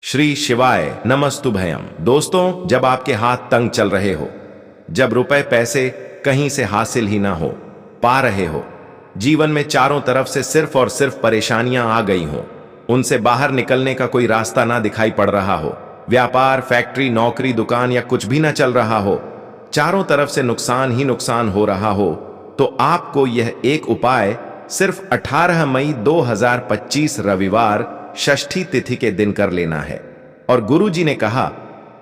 श्री शिवाय नमस्तुभयम। दोस्तों, जब आपके हाथ तंग चल रहे हो, जब रुपए पैसे कहीं से हासिल ही ना हो पा रहे हो, जीवन में चारों तरफ से सिर्फ और सिर्फ परेशानियां आ गई हो, उनसे बाहर निकलने का कोई रास्ता ना दिखाई पड़ रहा हो, व्यापार, फैक्ट्री, नौकरी, दुकान या कुछ भी ना चल रहा हो, चारों तरफ से नुकसान ही नुकसान हो रहा हो, तो आपको यह एक उपाय सिर्फ 18 मई 2025 रविवार षष्ठी तिथि के दिन कर लेना है। और गुरु जी ने कहा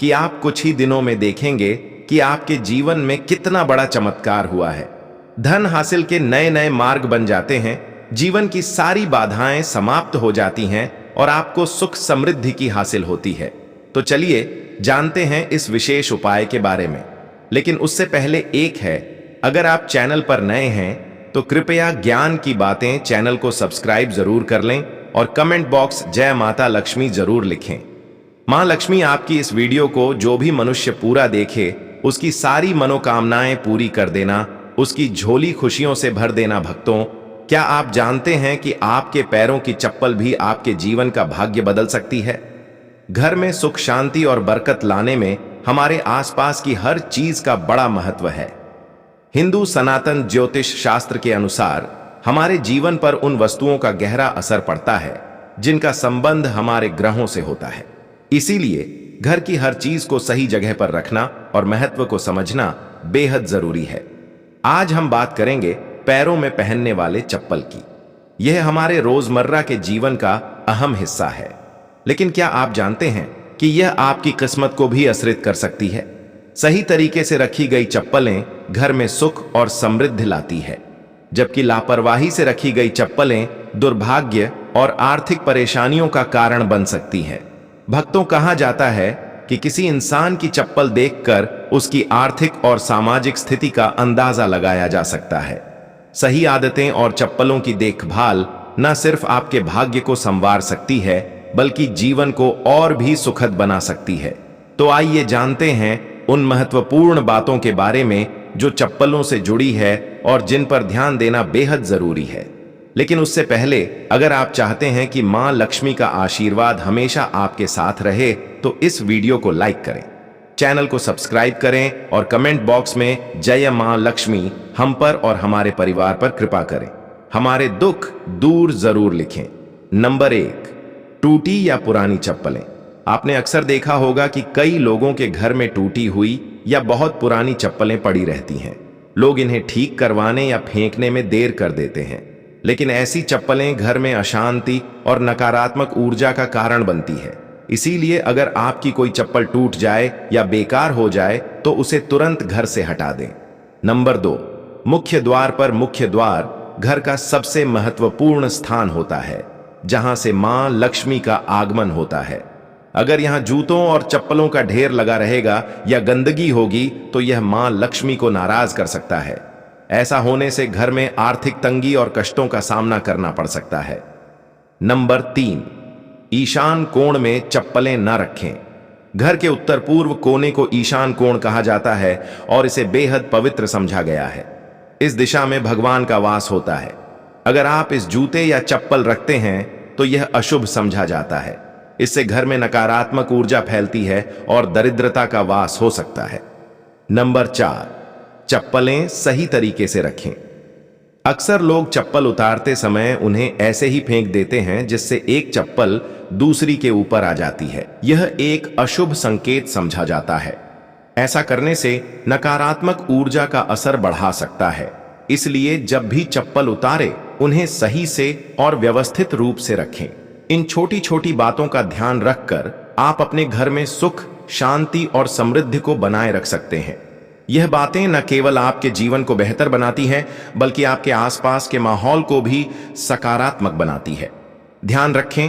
कि आप कुछ ही दिनों में देखेंगे कि आपके जीवन में कितना बड़ा चमत्कार हुआ है। धन हासिल के नए नए मार्ग बन जाते हैं, जीवन की सारी बाधाएं समाप्त हो जाती हैं और आपको सुख समृद्धि की हासिल होती है। तो चलिए जानते हैं इस विशेष उपाय के बारे में। लेकिन उससे पहले एक है, अगर आप चैनल पर नए हैं तो कृपया ज्ञान की बातें चैनल को सब्सक्राइब जरूर कर लें और कमेंट बॉक्स जय माता लक्ष्मी जरूर लिखें। मां लक्ष्मी आपकी इस वीडियो को जो भी मनुष्य पूरा देखे उसकी सारी मनोकामनाएं पूरी कर देना, उसकी झोली खुशियों से भर देना। भक्तों, क्या आप जानते हैं कि आपके पैरों की चप्पल भी आपके जीवन का भाग्य बदल सकती है? घर में सुख शांति और बरकत लाने में हमारे आसपास की हर चीज का बड़ा महत्व है। हिंदू सनातन ज्योतिष शास्त्र के अनुसार हमारे जीवन पर उन वस्तुओं का गहरा असर पड़ता है जिनका संबंध हमारे ग्रहों से होता है। इसीलिए घर की हर चीज को सही जगह पर रखना और महत्व को समझना बेहद जरूरी है। आज हम बात करेंगे पैरों में पहनने वाले चप्पल की। यह हमारे रोजमर्रा के जीवन का अहम हिस्सा है। लेकिन क्या आप जानते हैं कि यह आपकी किस्मत को भी असरित कर सकती है? सही तरीके से रखी गई चप्पलें घर में सुख और समृद्धि लाती है, जबकि लापरवाही से रखी गई चप्पलें दुर्भाग्य और आर्थिक परेशानियों का कारण बन सकती हैं। भक्तों, कहा जाता है कि किसी इंसान की चप्पल देखकर उसकी आर्थिक और सामाजिक स्थिति का अंदाजा लगाया जा सकता है। सही आदतें और चप्पलों की देखभाल न सिर्फ आपके भाग्य को संवार सकती है, बल्कि जीवन को और भी सुखद बना सकती है। तो आइए जानते हैं उन महत्वपूर्ण बातों के बारे में जो चप्पलों से जुड़ी है और जिन पर ध्यान देना बेहद जरूरी है। लेकिन उससे पहले, अगर आप चाहते हैं कि मां लक्ष्मी का आशीर्वाद हमेशा आपके साथ रहे, तो इस वीडियो को लाइक करें, चैनल को सब्सक्राइब करें और कमेंट बॉक्स में जय मां लक्ष्मी हम पर और हमारे परिवार पर कृपा करें, हमारे दुख दूर जरूर लिखें। नंबर 1, टूटी या पुरानी चप्पलें। आपने अक्सर देखा होगा कि कई लोगों के घर में टूटी हुई या बहुत पुरानी चप्पलें पड़ी रहती हैं। लोग इन्हें ठीक करवाने या फेंकने में देर कर देते हैं, लेकिन ऐसी चप्पलें घर में अशांति और नकारात्मक ऊर्जा का कारण बनती है। इसीलिए अगर आपकी कोई चप्पल टूट जाए या बेकार हो जाए तो उसे तुरंत घर से हटा दें। नंबर 2, मुख्य द्वार पर। मुख्य द्वार घर का सबसे महत्वपूर्ण स्थान होता है, जहां से मां लक्ष्मी का आगमन होता है। अगर यहां जूतों और चप्पलों का ढेर लगा रहेगा या गंदगी होगी तो यह मां लक्ष्मी को नाराज कर सकता है। ऐसा होने से घर में आर्थिक तंगी और कष्टों का सामना करना पड़ सकता है। नंबर 3, ईशान कोण में चप्पलें न रखें। घर के उत्तर पूर्व कोने को ईशान कोण कहा जाता है और इसे बेहद पवित्र समझा गया है। इस दिशा में भगवान का वास होता है। अगर आप इस जूते या चप्पल रखते हैं तो यह अशुभ समझा जाता है। इससे घर में नकारात्मक ऊर्जा फैलती है और दरिद्रता का वास हो सकता है। नंबर 4, चप्पलें सही तरीके से रखें। अक्सर लोग चप्पल उतारते समय उन्हें ऐसे ही फेंक देते हैं जिससे एक चप्पल दूसरी के ऊपर आ जाती है। यह एक अशुभ संकेत समझा जाता है। ऐसा करने से नकारात्मक ऊर्जा का असर बढ़ा सकता है। इसलिए जब भी चप्पल उतारे उन्हें सही से और व्यवस्थित रूप से रखें। इन छोटी छोटी बातों का ध्यान रखकर आप अपने घर में सुख, शांति और समृद्धि को बनाए रख सकते हैं। यह बातें न केवल आपके जीवन को बेहतर बनाती हैं, बल्कि आपके आसपास के माहौल को भी सकारात्मक बनाती है। ध्यान रखें,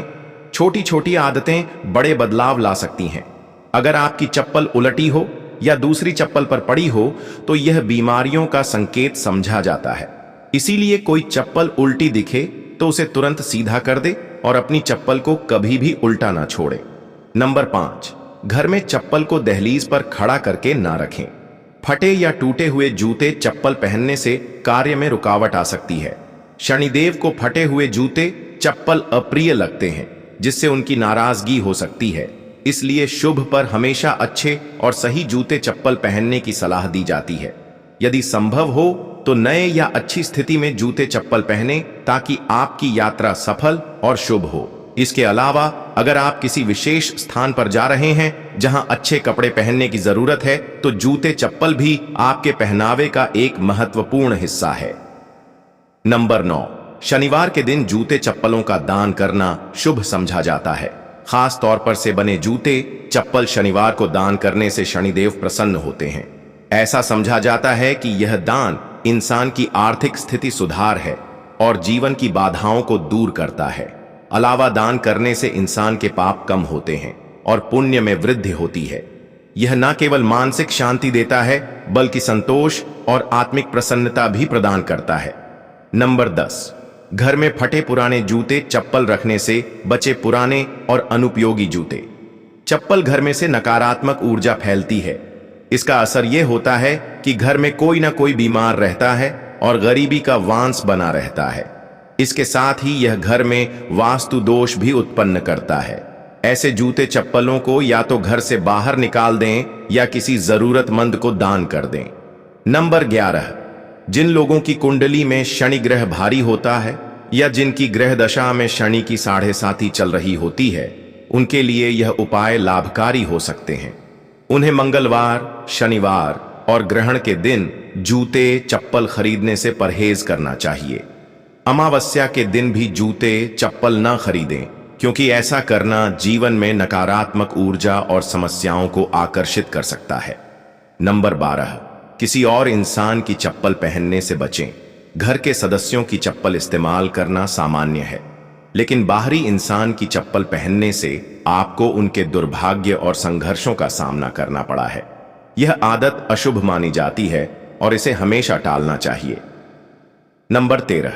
छोटी छोटी आदतें बड़े बदलाव ला सकती हैं। अगर आपकी चप्पल उलटी हो या दूसरी चप्पल पर पड़ी हो तो यह बीमारियों का संकेत समझा जाता है। इसीलिए कोई चप्पल उल्टी दिखे तो उसे तुरंत सीधा कर दे और अपनी चप्पल को कभी भी उल्टा ना छोड़े। नंबर 5, घर में चप्पल को दहलीज पर खड़ा करके ना रखें। फटे या टूटे हुए जूते चप्पल पहनने से कार्य में रुकावट आ सकती है। शनिदेव को फटे हुए जूते चप्पल अप्रिय लगते हैं, जिससे उनकी नाराजगी हो सकती है। इसलिए शुभ पर हमेशा अच्छे और सही जूते चप्पल पहनने की सलाह दी जाती है। यदि संभव हो तो नए या अच्छी स्थिति में जूते चप्पल पहने ताकि आपकी यात्रा सफल और शुभ हो। इसके अलावा अगर आप किसी विशेष स्थान पर जा रहे हैं जहां अच्छे कपड़े पहनने की जरूरत है तो जूते चप्पल भी आपके पहनावे का एक महत्वपूर्ण हिस्सा है। नंबर 9, शनिवार के दिन जूते चप्पलों का दान करना शुभ समझा जाता है। खास तौर पर से बने जूते चप्पल शनिवार को दान करने से शनिदेव प्रसन्न होते हैं। ऐसा समझा जाता है कि यह दान इंसान की आर्थिक स्थिति सुधार है और जीवन की बाधाओं को दूर करता है। अलावा दान करने से इंसान के पाप कम होते हैं और पुण्य में वृद्धि होती है। यह न केवल मानसिक शांति देता है बल्कि संतोष और आत्मिक प्रसन्नता भी प्रदान करता है। नंबर 10, घर में फटे पुराने जूते चप्पल रखने से बचे। पुराने और अनुपयोगी जूते चप्पल घर में से नकारात्मक ऊर्जा फैलती है। इसका असर यह होता है कि घर में कोई ना कोई बीमार रहता है और गरीबी का वांस बना रहता है। इसके साथ ही यह घर में वास्तु दोष भी उत्पन्न करता है। ऐसे जूते चप्पलों को या तो घर से बाहर निकाल दें या किसी जरूरतमंद को दान कर दें। नंबर 11, जिन लोगों की कुंडली में शनि ग्रह भारी होता है या जिनकी ग्रह दशा में शनि की 7.5 चल रही होती है, उनके लिए यह उपाय लाभकारी हो सकते हैं। उन्हें मंगलवार, शनिवार और ग्रहण के दिन जूते चप्पल खरीदने से परहेज करना चाहिए। अमावस्या के दिन भी जूते चप्पल न खरीदें क्योंकि ऐसा करना जीवन में नकारात्मक ऊर्जा और समस्याओं को आकर्षित कर सकता है। नंबर 12, किसी और इंसान की चप्पल पहनने से बचें। घर के सदस्यों की चप्पल इस्तेमाल करना सामान्य है, लेकिन बाहरी इंसान की चप्पल पहनने से आपको उनके दुर्भाग्य और संघर्षों का सामना करना पड़ा है। यह आदत अशुभ मानी जाती है और इसे हमेशा टालना चाहिए। नंबर 13,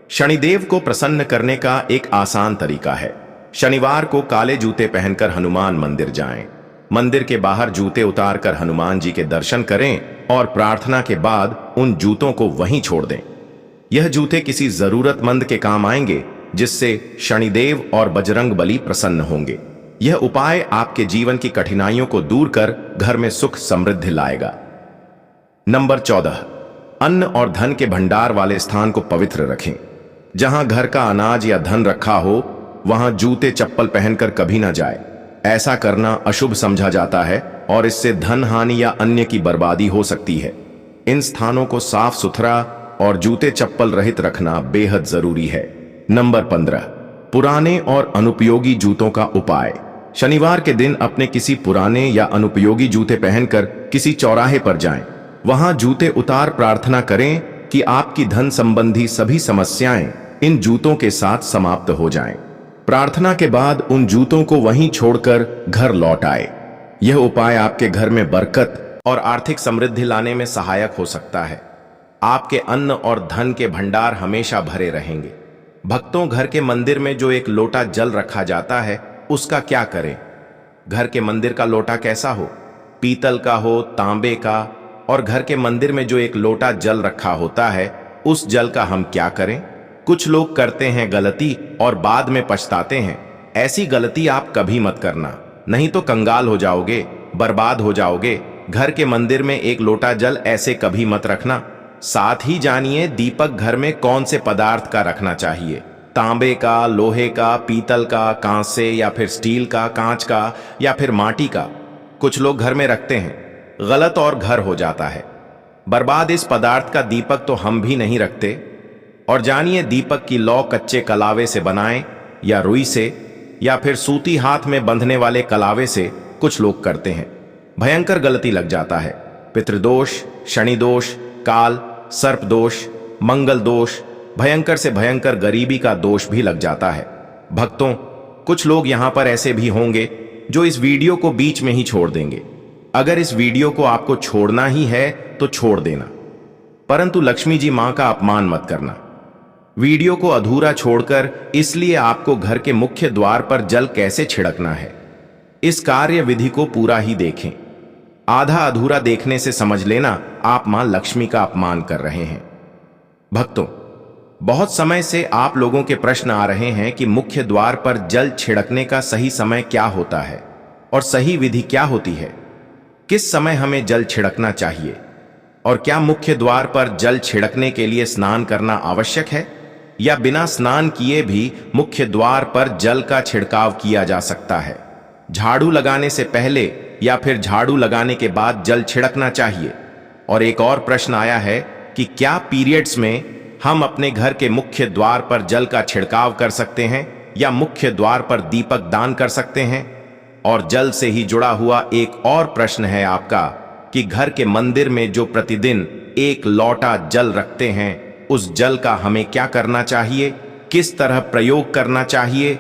शनिदेव को प्रसन्न करने का एक आसान तरीका है। शनिवार को काले जूते पहनकर हनुमान मंदिर जाएं। मंदिर के बाहर जूते उतारकर हनुमान जी के दर्शन करें और प्रार्थना के बाद उन जूतों को वहीं छोड़ दें। यह जूते किसी जरूरतमंद के काम आएंगे जिससे शनिदेव और बजरंगबली प्रसन्न होंगे। यह उपाय आपके जीवन की कठिनाइयों को दूर कर घर में सुख समृद्धि लाएगा। नंबर 14, अन्न और धन के भंडार वाले स्थान को पवित्र रखें। जहां घर का अनाज या धन रखा हो वहां जूते चप्पल पहनकर कभी ना जाए। ऐसा करना अशुभ समझा जाता है और इससे धन हानि या अन्य की बर्बादी हो सकती है। इन स्थानों को साफ सुथरा और जूते चप्पल रहित रखना बेहद जरूरी है। नंबर 15, पुराने और अनुपयोगी जूतों का उपाय। शनिवार के दिन अपने किसी पुराने या अनुपयोगी जूते पहनकर किसी चौराहे पर जाएं। वहां जूते उतार प्रार्थना करें कि आपकी धन संबंधी सभी समस्याएं इन जूतों के साथ समाप्त हो जाएं। प्रार्थना के बाद उन जूतों को वहीं छोड़कर घर लौट आए। यह उपाय आपके घर में बरकत और आर्थिक समृद्धि लाने में सहायक हो सकता है। आपके अन्न और धन के भंडार हमेशा भरे रहेंगे। भक्तों, घर के मंदिर में जो एक लोटा जल रखा जाता है उसका क्या करें? घर के मंदिर का लोटा कैसा हो? पीतल का हो, तांबे का? और घर के मंदिर में जो एक लोटा जल रखा होता है उस जल का हम क्या करें? कुछ लोग करते हैं गलती और बाद में पछताते हैं। ऐसी गलती आप कभी मत करना, नहीं तो कंगाल हो जाओगे, बर्बाद हो जाओगे। घर के मंदिर में एक लोटा जल ऐसे कभी मत रखना। साथ ही जानिए दीपक घर में कौन से पदार्थ का रखना चाहिए। तांबे का, लोहे का, पीतल का, कांसे या फिर स्टील का, कांच का या फिर माटी का। कुछ लोग घर में रखते हैं, गलत और घर हो जाता है बर्बाद। इस पदार्थ का दीपक तो हम भी नहीं रखते। और जानिए दीपक की लौ कच्चे कलावे से बनाएं या रुई से या फिर सूती हाथ में बंधने वाले कलावे से कुछ लोग करते हैं। भयंकर गलती लग जाता है। पितृदोष, शनि दोष, काल, सर्प दोष, मंगल दोष, भयंकर से भयंकर गरीबी का दोष भी लग जाता है। भक्तों, कुछ लोग यहां पर ऐसे भी होंगे जो इस वीडियो को बीच में ही छोड़ देंगे। अगर इस वीडियो को आपको छोड़ना ही है तो छोड़ देना, परंतु लक्ष्मी जी मां का अपमान मत करना। वीडियो को अधूरा छोड़कर इसलिए आपको घर के मुख्य द्वार पर जल कैसे छिड़कना है इस कार्य विधि को पूरा ही देखें। आधा अधूरा देखने से समझ लेना आप मां लक्ष्मी का अपमान कर रहे हैं। भक्तों, बहुत समय से आप लोगों के प्रश्न आ रहे हैं कि मुख्य द्वार पर जल छिड़कने का सही समय क्या होता है। और सही विधि क्या होती है, किस समय हमें जल छिड़कना चाहिए, और क्या मुख्य द्वार पर जल छिड़कने के लिए स्नान करना आवश्यक है या बिना स्नान किए भी मुख्य द्वार पर जल का छिड़काव किया जा सकता है। झाड़ू लगाने से पहले या फिर झाड़ू लगाने के बाद जल छिड़कना चाहिए। और एक और प्रश्न आया है कि क्या पीरियड्स में हम अपने घर के मुख्य द्वार पर जल का छिड़काव कर सकते हैं या मुख्य द्वार पर दीपक दान कर सकते हैं। और जल से ही जुड़ा हुआ एक और प्रश्न है आपका कि घर के मंदिर में जो प्रतिदिन एक लोटा जल रखते हैं, उस जल का हमें क्या करना चाहिए, किस तरह प्रयोग करना चाहिए।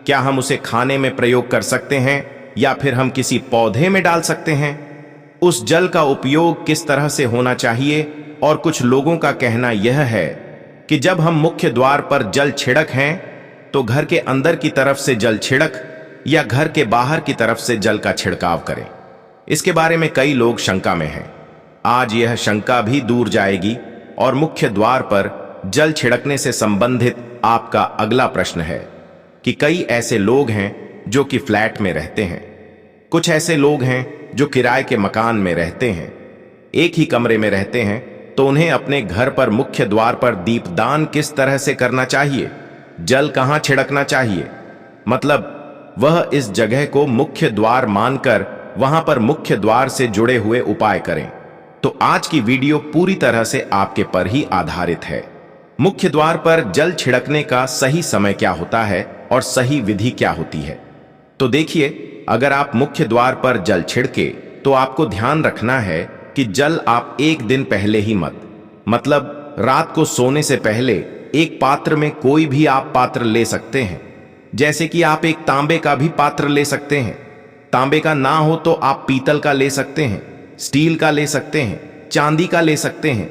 क्या हम उसे खाने में प्रयोग कर सकते हैं या फिर हम किसी पौधे में डाल सकते हैं। उस जल का उपयोग किस तरह से होना चाहिए। और कुछ लोगों का कहना यह है कि जब हम मुख्य द्वार पर जल छिड़क हैं तो घर के अंदर की तरफ से जल छिड़क या घर के बाहर की तरफ से जल का छिड़काव करें। इसके बारे में कई लोग शंका में हैं। आज यह शंका भी दूर जाएगी और मुख्य द्वार पर जल छिड़कने से संबंधित आपका अगला प्रश्न है कि कई ऐसे लोग हैं जो कि फ्लैट में रहते हैं, कुछ ऐसे लोग हैं जो किराए के मकान में रहते हैं, एक ही कमरे में रहते हैं, तो उन्हें अपने घर पर मुख्य द्वार पर दीपदान किस तरह से करना चाहिए, जल कहां छिड़कना चाहिए। मतलब वह इस जगह को मुख्य द्वार मानकर वहां पर मुख्य द्वार से जुड़े हुए उपाय करें। तो आज की वीडियो पूरी तरह से आपके पर ही आधारित है। मुख्य द्वार पर जल छिड़कने का सही समय क्या होता है और सही विधि क्या होती है। तो देखिए, अगर आप मुख्य द्वार पर जल छिड़के तो आपको ध्यान रखना है कि जल आप एक दिन पहले ही मतलब रात को सोने से पहले एक पात्र में कोई भी आप पात्र ले सकते हैं। जैसे कि आप एक तांबे का भी पात्र ले सकते हैं। तांबे का ना हो तो आप पीतल का ले सकते हैं, स्टील का ले सकते हैं, चांदी का ले सकते हैं।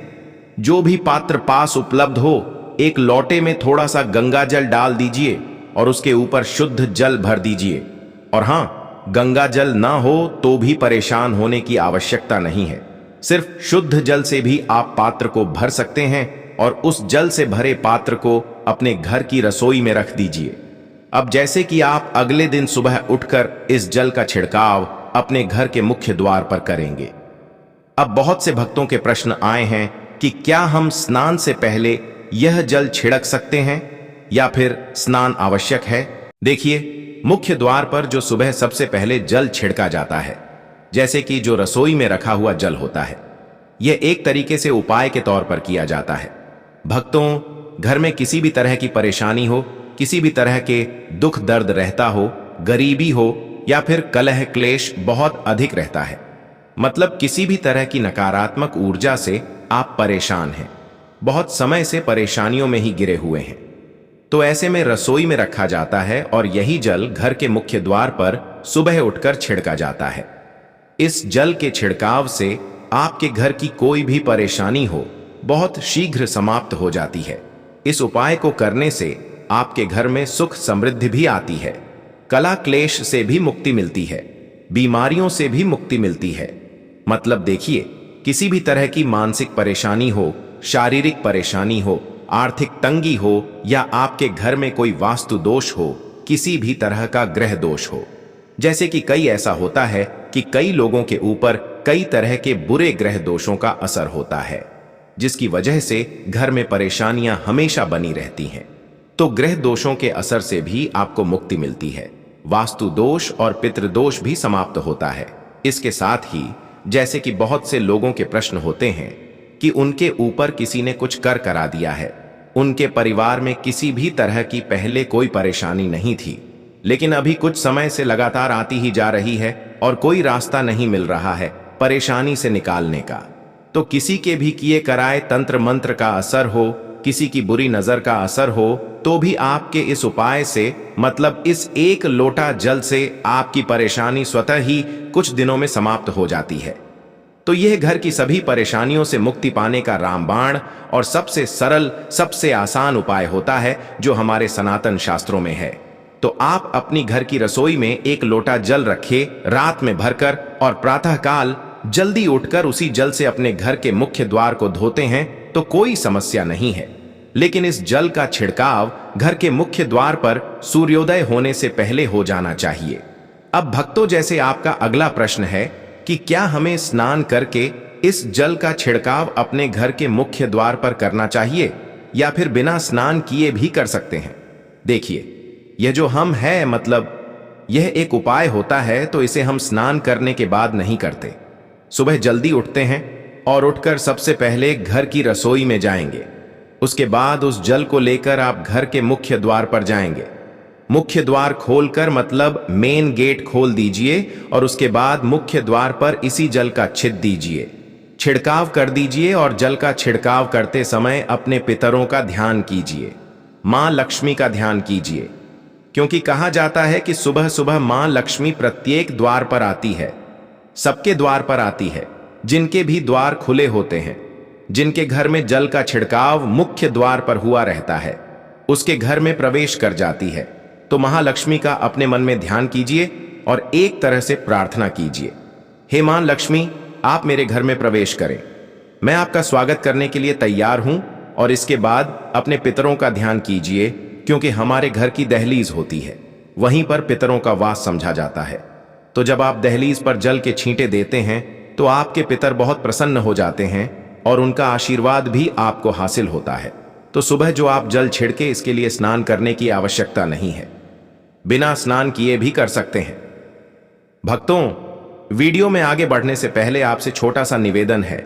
जो भी पात्र पास उपलब्ध हो, एक लोटे में थोड़ा सा गंगा जल डाल दीजिए और उसके ऊपर शुद्ध जल भर दीजिए। और हां, गंगा जल ना हो तो भी परेशान होने की आवश्यकता नहीं है। सिर्फ शुद्ध जल से भी आप पात्र को भर सकते हैं और उस जल से भरे पात्र को अपने घर की रसोई में रख दीजिए। अब जैसे कि आप अगले दिन सुबह उठकर इस जल का छिड़काव अपने घर के मुख्य द्वार पर करेंगे। अब बहुत से भक्तों के प्रश्न आए हैं कि क्या हम स्नान से पहले यह जल छिड़क सकते हैं या फिर स्नान आवश्यक है। देखिए, मुख्य द्वार पर जो सुबह सबसे पहले जल छिड़का जाता है, जैसे कि जो रसोई में रखा हुआ जल होता है, यह एक तरीके से उपाय के तौर पर किया जाता है। भक्तों, घर में किसी भी तरह की परेशानी हो, किसी भी तरह के दुख दर्द रहता हो, गरीबी हो या फिर कलह क्लेश बहुत अधिक रहता है, मतलब किसी भी तरह की नकारात्मक ऊर्जा से आप परेशान हैं, बहुत समय से परेशानियों में ही गिरे हुए हैं, तो ऐसे में रसोई में रखा जाता है और यही जल घर के मुख्य द्वार पर सुबह उठकर छिड़का जाता है। इस जल के छिड़काव से आपके घर की कोई भी परेशानी हो बहुत शीघ्र समाप्त हो जाती है। इस उपाय को करने से आपके घर में सुख समृद्धि भी आती है, कलह क्लेश से भी मुक्ति मिलती है, बीमारियों से भी मुक्ति मिलती है। मतलब देखिए, किसी भी तरह की मानसिक परेशानी हो, शारीरिक परेशानी हो, आर्थिक तंगी हो या आपके घर में कोई वास्तु दोष हो, किसी भी तरह का ग्रह दोष हो, जैसे कि कई ऐसा होता है कि कई लोगों के ऊपर कई तरह के बुरे ग्रह दोषों का असर होता है, जिसकी वजह से घर में परेशानियां हमेशा बनी रहती हैं। तो ग्रह दोषों के असर से भी आपको मुक्ति मिलती है, वास्तु दोष और पितृदोष भी समाप्त होता है। इसके साथ ही जैसे कि बहुत से लोगों के प्रश्न होते हैं कि उनके ऊपर किसी ने कुछ कर करा दिया है, उनके परिवार में किसी भी तरह की पहले कोई परेशानी नहीं थी, लेकिन अभी कुछ समय से लगातार आती ही जा रही है और कोई रास्ता नहीं मिल रहा है परेशानी से निकालने का। तो किसी के भी किए कराए तंत्र मंत्र का असर हो, किसी की बुरी नजर का असर हो, तो भी आपके इस उपाय से, मतलब इस एक लोटा जल से आपकी परेशानी स्वतः ही कुछ दिनों में समाप्त हो जाती है। तो यह घर की सभी परेशानियों से मुक्ति पाने का रामबाण और सबसे सरल, सबसे आसान उपाय होता है जो हमारे सनातन शास्त्रों में है। तो आप अपनी घर की रसोई में एक लोटा जल रखिए, रात में भरकर, और प्रातःकाल जल्दी उठकर उसी जल से अपने घर के मुख्य द्वार को धोते हैं तो कोई समस्या नहीं है। लेकिन इस जल का छिड़काव घर के मुख्य द्वार पर सूर्योदय होने से पहले हो जाना चाहिए। अब भक्तों, जैसे आपका अगला प्रश्न है कि क्या हमें स्नान करके इस जल का छिड़काव अपने घर के मुख्य द्वार पर करना चाहिए या फिर बिना स्नान किए भी कर सकते हैं। देखिए, यह जो हम है मतलब यह एक उपाय होता है, तो इसे हम स्नान करने के बाद नहीं करते। सुबह जल्दी उठते हैं और उठकर सबसे पहले घर की रसोई में जाएंगे। उसके बाद उस जल को लेकर आप घर के मुख्य द्वार पर जाएंगे। मुख्य द्वार खोलकर मतलब मेन गेट खोल दीजिए और उसके बाद मुख्य द्वार पर इसी जल का छिड़काव कर दीजिए और जल का छिड़काव करते समय अपने पितरों का ध्यान कीजिए, मां लक्ष्मी का ध्यान कीजिए, क्योंकि कहा जाता है कि सुबह सुबह मां लक्ष्मी प्रत्येक द्वार पर आती है, सबके द्वार पर आती है, जिनके भी द्वार खुले होते हैं, जिनके घर में जल का छिड़काव मुख्य द्वार पर हुआ रहता है, उसके घर में प्रवेश कर जाती है। तो महालक्ष्मी का अपने मन में ध्यान कीजिए और एक तरह से प्रार्थना कीजिए, हे मां लक्ष्मी, आप मेरे घर में प्रवेश करें, मैं आपका स्वागत करने के लिए तैयार हूं। और इसके बाद अपने पितरों का ध्यान कीजिए, क्योंकि हमारे घर की दहलीज होती है, वहीं पर पितरों का वास समझा जाता है। तो जब आप दहलीज पर जल के छींटे देते हैं तो आपके पितर बहुत प्रसन्न हो जाते हैं और उनका आशीर्वाद भी आपको हासिल होता है। तो सुबह जो आप जल छिड़के, इसके लिए स्नान करने की आवश्यकता नहीं है, बिना स्नान किए भी कर सकते हैं। भक्तों, वीडियो में आगे बढ़ने से पहले आपसे छोटा सा निवेदन है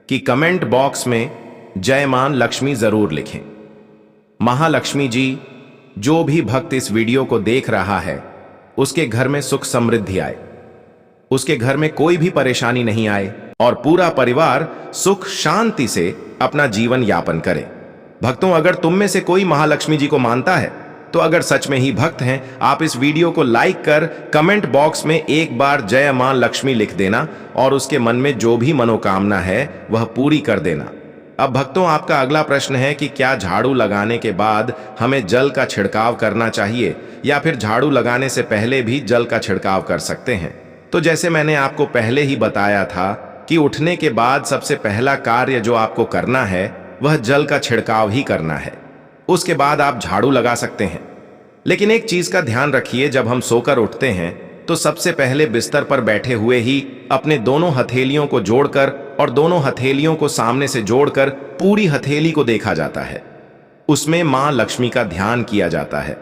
कि कमेंट बॉक्स में जय मां लक्ष्मी जरूर लिखें। महालक्ष्मी जी, जो भी भक्त इस वीडियो को देख रहा है उसके घर में सुख समृद्धि आए, उसके घर में कोई भी परेशानी नहीं आए और पूरा परिवार सुख शांति से अपना जीवन यापन करे। भक्तों, अगर तुम में से कोई महालक्ष्मी जी को मानता है तो अगर सच में ही भक्त हैं, आप इस वीडियो को लाइक कर कमेंट बॉक्स में एक बार जय मां लक्ष्मी लिख देना और उसके मन में जो भी मनोकामना है वह पूरी कर देना। अब भक्तों, आपका अगला प्रश्न है कि क्या झाड़ू लगाने के बाद हमें जल का छिड़काव करना चाहिए या फिर झाड़ू लगाने से पहले भी जल का छिड़काव कर सकते हैं। तो जैसे मैंने आपको पहले ही बताया था कि उठने के बाद सबसे पहला कार्य जो आपको करना है वह जल का छिड़काव ही करना है। उसके बाद आप झाड़ू लगा सकते हैं। लेकिन एक चीज का ध्यान रखिए, जब हम सोकर उठते हैं तो सबसे पहले बिस्तर पर बैठे हुए ही अपने दोनों हथेलियों को जोड़कर और दोनों हथेलियों को सामने से जोड़कर पूरी हथेली को देखा जाता है। उसमें मां लक्ष्मी का ध्यान किया जाता है।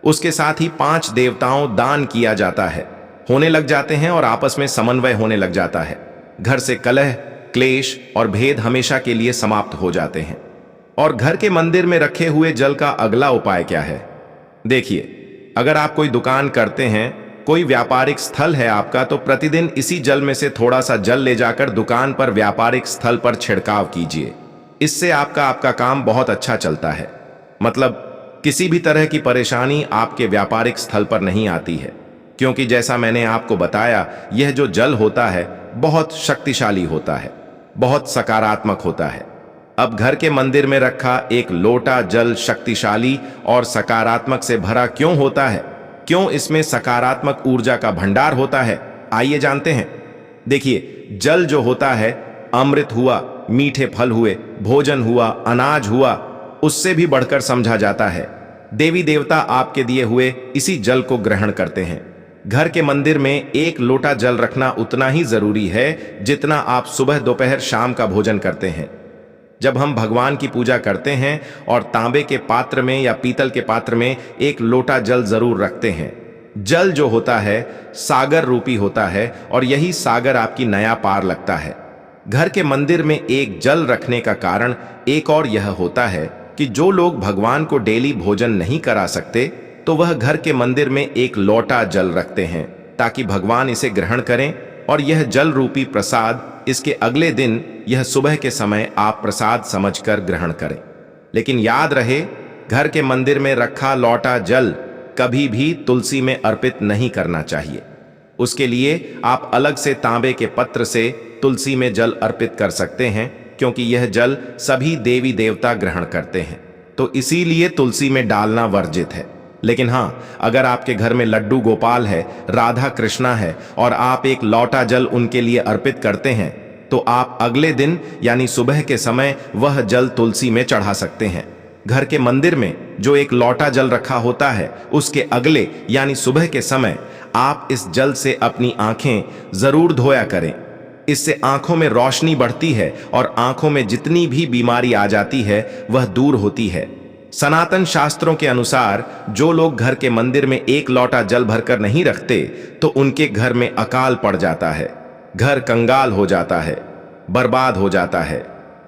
उसके साथ ही 5 देवताओं दान किया जाता है, होने लग जाते हैं और आपस में समन्वय होने लग जाता है। घर से कलह, क्लेश और भेद हमेशा के लिए समाप्त हो जाते हैं। और घर के मंदिर में रखे हुए जल का अगला उपाय क्या है? देखिए, अगर आप कोई दुकान करते हैं, कोई व्यापारिक स्थल है आपका, तो प्रतिदिन इसी जल में से थोड़ा सा जल ले जाकर दुकान पर व्यापारिक स्थल पर छिड़काव कीजिए। इससे आपका काम बहुत अच्छा चलता है। मतलब किसी भी तरह की परेशानी आपके व्यापारिक स्थल पर नहीं आती है, क्योंकि जैसा मैंने आपको बताया, यह जो जल होता है बहुत शक्तिशाली होता है, बहुत सकारात्मक होता है। अब घर के मंदिर में रखा एक लोटा जल शक्तिशाली और सकारात्मक से भरा क्यों होता है? क्यों इसमें सकारात्मक ऊर्जा का भंडार होता है? आइए जानते हैं। देखिए, जल जो होता है अमृत हुआ, मीठे फल हुए, भोजन हुआ, अनाज हुआ, उससे भी बढ़कर समझा जाता है। देवी देवता आपके दिए हुए इसी जल को ग्रहण करते हैं। घर के मंदिर में एक लोटा जल रखना उतना ही जरूरी है जितना आप सुबह, दोपहर, शाम का भोजन करते हैं। जब हम भगवान की पूजा करते हैं और तांबे के पात्र में या पीतल के पात्र में एक लोटा जल जरूर रखते हैं। जल जो होता है सागर रूपी होता है और यही सागर आपकी नया पार लगता है। घर के मंदिर में एक जल रखने का कारण एक और यह होता है कि जो लोग भगवान को डेली भोजन नहीं करा सकते, तो वह घर के मंदिर में एक लोटा जल रखते हैं ताकि भगवान इसे ग्रहण करें और यह जल रूपी प्रसाद इसके अगले दिन, यह सुबह के समय आप प्रसाद समझकर ग्रहण करें। लेकिन याद रहे, घर के मंदिर में रखा लौटा जल कभी भी तुलसी में अर्पित नहीं करना चाहिए। उसके लिए आप अलग से तांबे के पत्र से तुलसी में जल अर्पित कर सकते हैं, क्योंकि यह जल सभी देवी देवता ग्रहण करते हैं, तो इसीलिए तुलसी में डालना वर्जित है। लेकिन हाँ, अगर आपके घर में लड्डू गोपाल है, राधा कृष्णा है और आप एक लौटा जल उनके लिए अर्पित करते हैं, तो आप अगले दिन यानी सुबह के समय वह जल तुलसी में चढ़ा सकते हैं। घर के मंदिर में जो एक लौटा जल रखा होता है, उसके अगले यानी सुबह के समय आप इस जल से अपनी आंखें जरूर धोया करें। इससे आंखों में रोशनी बढ़ती है और आंखों में जितनी भी बीमारी आ जाती है वह दूर होती है। सनातन शास्त्रों के अनुसार जो लोग घर के मंदिर में एक लोटा जल भरकर नहीं रखते तो उनके घर में अकाल पड़ जाता है, घर कंगाल हो जाता है, बर्बाद हो जाता है,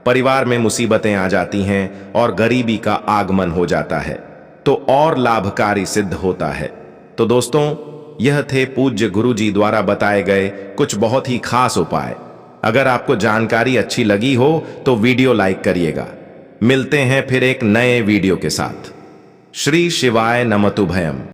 परिवार में मुसीबतें आ जाती हैं और गरीबी का आगमन हो जाता है, तो और लाभकारी सिद्ध होता है। तो दोस्तों, यह थे पूज्य गुरुजी द्वारा बताए गए कुछ बहुत ही खास उपाय। अगर आपको जानकारी अच्छी लगी हो तो वीडियो लाइक करिएगा। मिलते हैं फिर एक नए वीडियो के साथ। श्री शिवाय नमतुभयम।